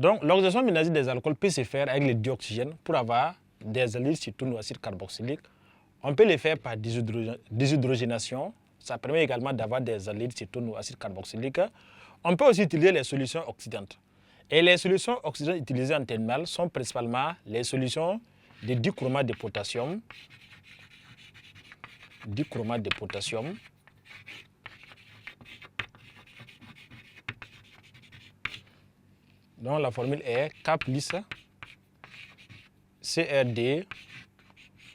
Donc, l'oxydation ménasique des alcools peut se faire avec les dioxygènes pour avoir des aldyles cétone ou acide carboxylique. On peut les faire par déshydrogénation. Ça permet également d'avoir des aldyles cétone ou acide carboxylique. On peut aussi utiliser les solutions oxydantes. Et les solutions oxydantes utilisées en terminale sont principalement les solutions de dichromate de potassium. Dichromate de potassium. Donc la formule est K plus CRD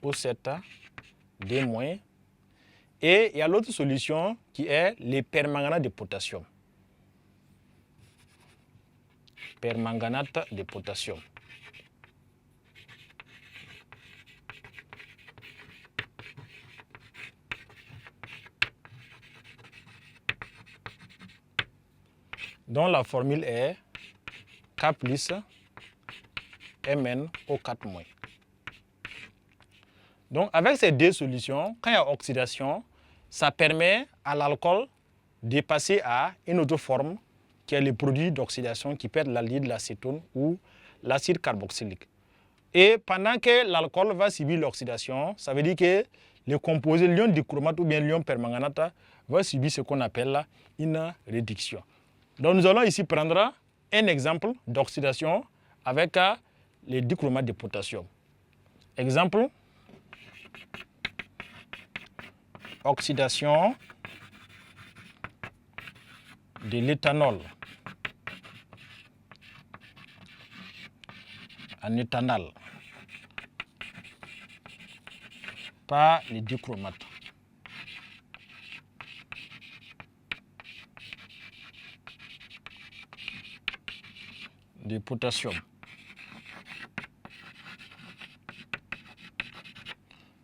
O7 D-. Et il y a l'autre solution qui est les permanganate de potassium. Permanganate de potassium. Donc la formule est K plus MnO4-. Donc avec ces deux solutions, quand il y a oxydation, ça permet à l'alcool de passer à une autre forme qui est le produit d'oxydation qui peut être l'aldéhyde, l'acétone ou l'acide carboxylique. Et pendant que l'alcool va subir l'oxydation, ça veut dire que le composé l'ion dichromate ou bien l'ion permanganate va subir ce qu'on appelle une réduction. Donc nous allons ici prendre un exemple d'oxydation avec les dichromates de potassium. Exemple, oxydation de l'éthanol en éthanol par les dichromates. De potassium.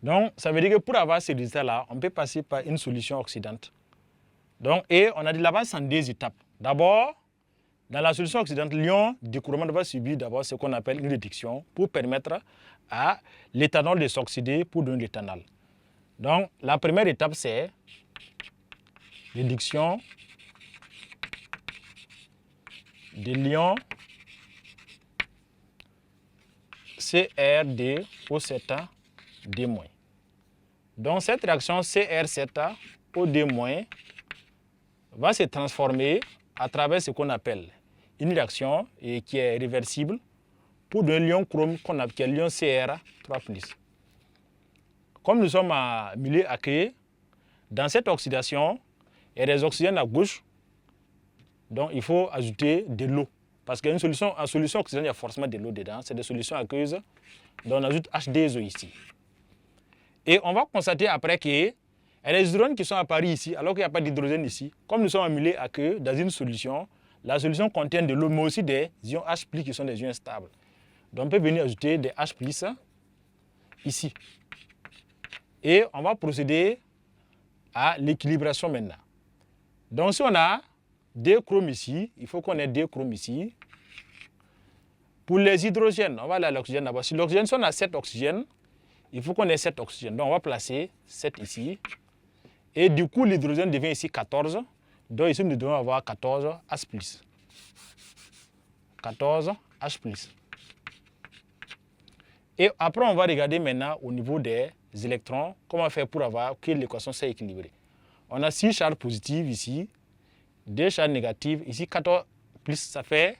Donc, ça veut dire que pour avoir ces résultats-là, on peut passer par une solution oxydante. Donc, et on a dit là-bas, c'est en deux étapes. D'abord, dans la solution oxydante, l'ion dichromate va subir d'abord ce qu'on appelle une réduction pour permettre à l'éthanol de s'oxyder pour donner l'éthanol. Donc, la première étape, c'est réduction de l'ion CrD-O7 D-. Donc cette réaction CR7OD- va se transformer à travers ce qu'on appelle une réaction qui est réversible pour donner l'ion chrome qu'on appelle l'ion Cr3+. Comme nous sommes à milieu aqueux, dans cette oxydation, il y a des oxygènes à gauche, donc il faut ajouter de l'eau. Parce qu'en solution oxygène, il y a forcément de l'eau dedans. C'est des solutions aqueuses. Donc on ajoute H2O ici. Et on va constater après qu'il y a des hydrogènes qui sont apparus ici, alors qu'il n'y a pas d'hydrogène ici. Comme nous sommes en milieu aqueux, dans une solution, la solution contient de l'eau, mais aussi des ions H+, qui sont des ions stables. Donc on peut venir ajouter des H+, ici. Et on va procéder à l'équilibration maintenant. Donc si on a 2 chromes ici, il faut qu'on ait 2 chromes ici. Pour les hydrogènes, on va aller à l'oxygène d'abord. Si l'oxygène, si on a 7 oxygènes, il faut qu'on ait 7 oxygènes. Donc on va placer 7 ici. Et du coup, l'hydrogène devient ici 14. Donc ici, nous devons avoir 14 H+. 14 H+. Et après, on va regarder maintenant au niveau des électrons, comment faire pour avoir que l'équation soit équilibrée. On a 6 charges positives ici, 2 charges négatives. Ici, 14 plus, ça fait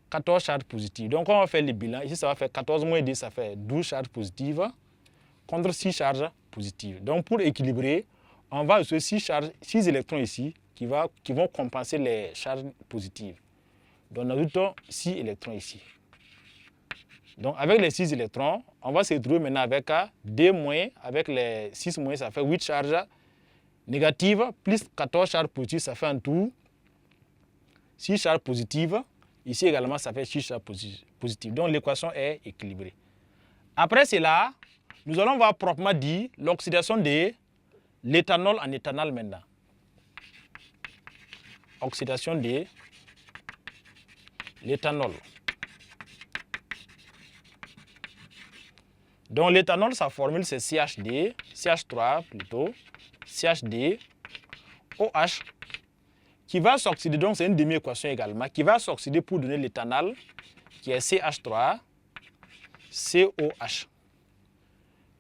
14 charges positives. Donc, on va faire le bilan. Ici, ça va faire 14 moins 2, ça fait 12 charges positives contre 6 charges positives. Donc, pour équilibrer, on va ajouter 6 électrons ici qui vont compenser les charges positives. Donc, nous ajoutons 6 électrons ici. Donc, avec les 6 électrons, on va se retrouver maintenant avec 2-, avec les 6-, ça fait 8 charges négatives, plus 14 charges positives, ça fait en tout 6 charges positives. Ici également, ça fait 6 charges positives. Donc, l'équation est équilibrée. Après cela, nous allons voir proprement dit l'oxydation de l'éthanol en éthanol maintenant. Oxydation de l'éthanol. Donc l'éthanol, sa formule c'est CH3 plutôt, CHD, OH, qui va s'oxyder, donc c'est une demi-équation également, qui va s'oxyder pour donner l'éthanol, qui est CH3, COH.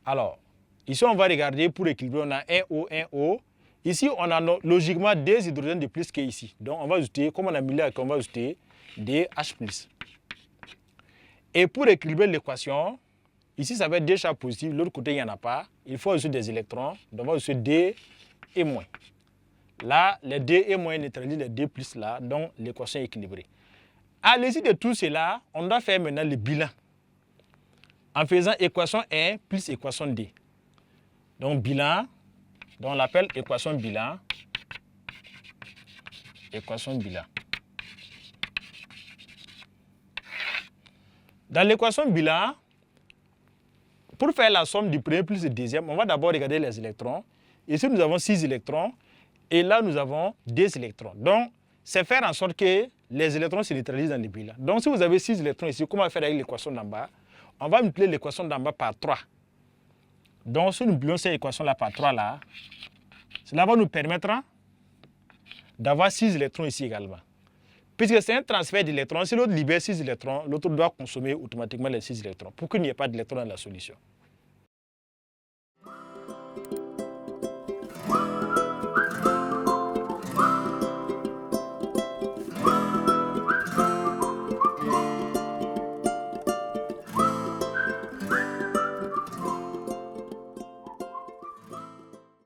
Alors, ici on va regarder pour équilibrer, on a 1O, 1O. Ici, on a logiquement des hydrogènes de plus qu'ici. Donc, on va ajouter, comme on a mis là, on va ajouter des H+. Et pour équilibrer l'équation, ici, ça va être des charges positives. De l'autre côté, il n'y en a pas. Il faut ajouter des électrons. Donc, on va ajouter D et moins. Là, les D et moins neutralisent les D plus là. Donc, l'équation est équilibrée. À l'issue de tout cela, on doit faire maintenant le bilan. En faisant équation 1 plus équation D. Donc, bilan. Donc, on l'appelle équation bilan. Équation bilan. Dans l'équation bilan, pour faire la somme du premier plus du deuxième, on va d'abord regarder les électrons. Ici, nous avons 6 électrons. Et là, nous avons 2 électrons. Donc, c'est faire en sorte que les électrons se neutralisent dans le bilan. Donc, si vous avez 6 électrons ici, comment faire avec l'équation d'en bas? On va multiplier l'équation d'en bas par 3. Donc, si nous multiplions cette équation-là par 3, là, cela va nous permettre d'avoir 6 électrons ici également. Puisque c'est un transfert d'électrons, si l'autre libère 6 électrons, l'autre doit consommer automatiquement les 6 électrons pour qu'il n'y ait pas d'électrons dans la solution.